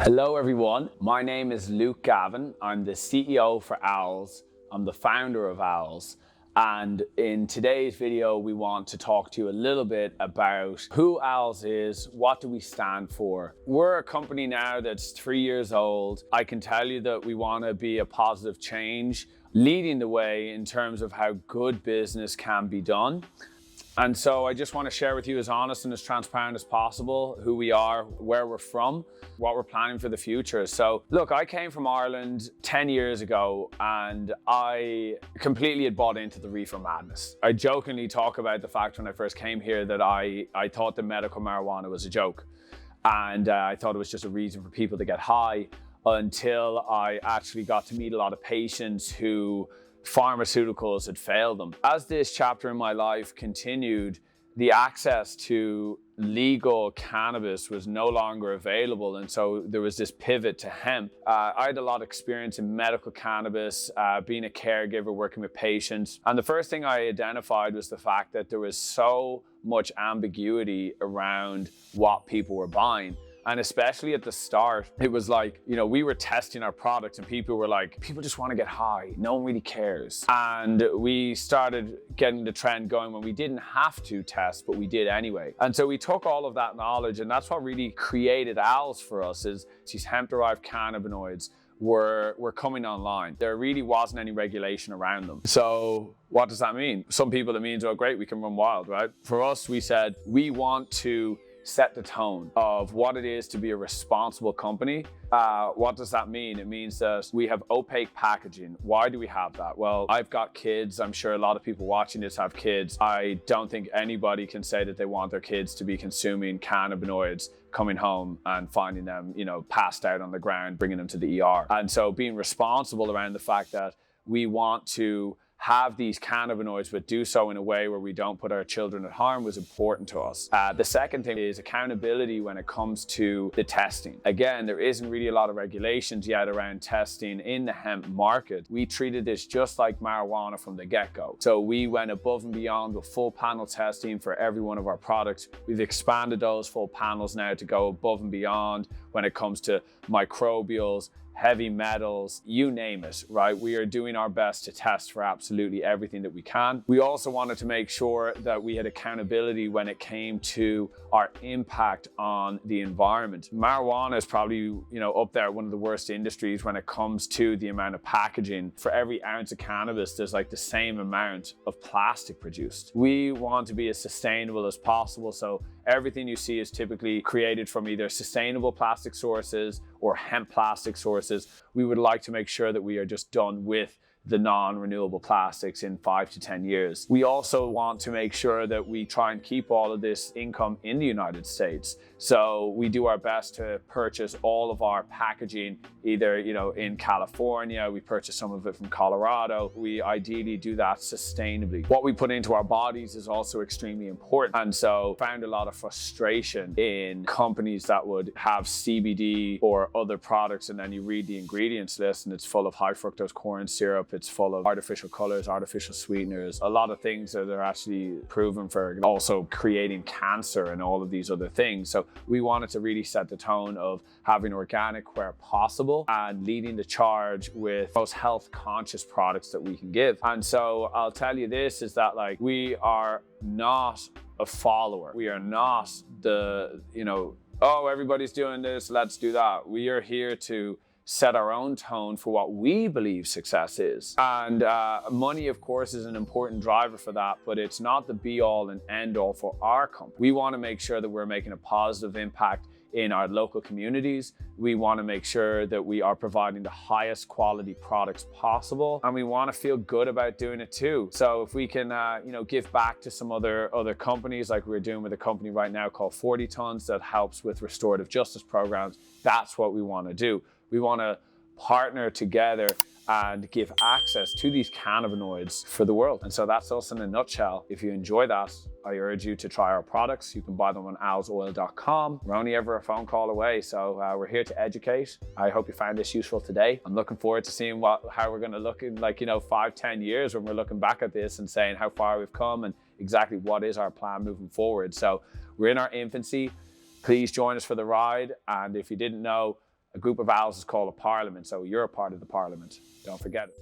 Hello everyone, my name is Luke Gavin. I'm the CEO for Owls. I'm the founder of Owls. And in today's video, we want to talk to you a little bit about who Owls is, what do we stand for. We're a company now that's 3 years old. I can tell you that we want to be a positive change, leading the way in terms of how good business can be done. And so I just want to share with you as honest and as transparent as possible who we are, where we're from, what we're planning for the future. So look, I came from Ireland 10 years ago and I completely had bought into the reefer madness. I jokingly talk about the fact when I first came here that I thought that medical marijuana was a joke. And I thought it was just a reason for people to get high until I actually got to meet a lot of patients who pharmaceuticals had failed them. As this chapter in my life continued, the access to legal cannabis was no longer available, and so there was this pivot to hemp. I had a lot of experience in medical cannabis, being a caregiver, working with patients, and the first thing I identified was the fact that there was so much ambiguity around what people were buying. And especially at the start, it was like, we were testing our products and people were like, people just want to get high. No one really cares. And we started getting the trend going when we didn't have to test, but we did anyway. And so we took all of that knowledge, and that's what really created Owls for us, is these hemp-derived cannabinoids were coming online. There really wasn't any regulation around them. So what does that mean? Some people it means, oh great, we can run wild, right? For us, we said, we want to set the tone of what it is to be a responsible company. What does that mean? It means that we have opaque packaging. Why do we have that? Well, I've got kids. I'm sure a lot of people watching this have kids. I don't think anybody can say that they want their kids to be consuming cannabinoids, coming home and finding them, passed out on the ground, bringing them to the ER. And so being responsible around the fact that we want to have these cannabinoids, but do so in a way where we don't put our children at harm was important to us. The second thing is accountability when it comes to the testing. Again, there isn't really a lot of regulations yet around testing in the hemp market. We treated this just like marijuana from the get-go. So we went above and beyond with full panel testing for every one of our products. We've expanded those full panels now to go above and beyond when it comes to microbials, heavy metals, you name it, right? We are doing our best to test for absolutely everything that we can. We also wanted to make sure that we had accountability when it came to our impact on the environment. Marijuana is probably, up there, one of the worst industries when it comes to the amount of packaging. For every ounce of cannabis, there's like the same amount of plastic produced. We want to be as sustainable as possible, so everything you see is typically created from either sustainable plastic sources or hemp plastic sources. We would like to make sure that we are just done with the non-renewable plastics in 5 to 10 years. We also want to make sure that we try and keep all of this income in the United States. So we do our best to purchase all of our packaging, either in California, we purchase some of it from Colorado. We ideally do that sustainably. What we put into our bodies is also extremely important. And so found a lot of frustration in companies that would have CBD or other products, and then you read the ingredients list and it's full of high fructose corn syrup, it's full of artificial colors, artificial sweeteners, a lot of things that are actually proven for also creating cancer and all of these other things. So we wanted to really set the tone of having organic where possible and leading the charge with most health conscious products that we can give. And so I'll tell you this, is that we are not a follower. We are not the, oh, everybody's doing this, let's do that. We are here to set our own tone for what we believe success is. And money, of course, is an important driver for that, but it's not the be all and end all for our company. We want to make sure that we're making a positive impact in our local communities. We want to make sure that we are providing the highest quality products possible, and we want to feel good about doing it too. So if we can, give back to some other companies, like we're doing with a company right now called 40 Tons that helps with restorative justice programs, that's what we want to do. We want to partner together and give access to these cannabinoids for the world. And so that's us in a nutshell. If you enjoy that, I urge you to try our products. You can buy them on owlsoil.com. We're only ever a phone call away, so we're here to educate. I hope you found this useful today. I'm looking forward to seeing how we're going to look in 5-10 years when we're looking back at this and saying how far we've come and exactly what is our plan moving forward. So we're in our infancy. Please join us for the ride. And if you didn't know, A group of owls is called a parliament, so you're a part of the parliament. Don't forget it.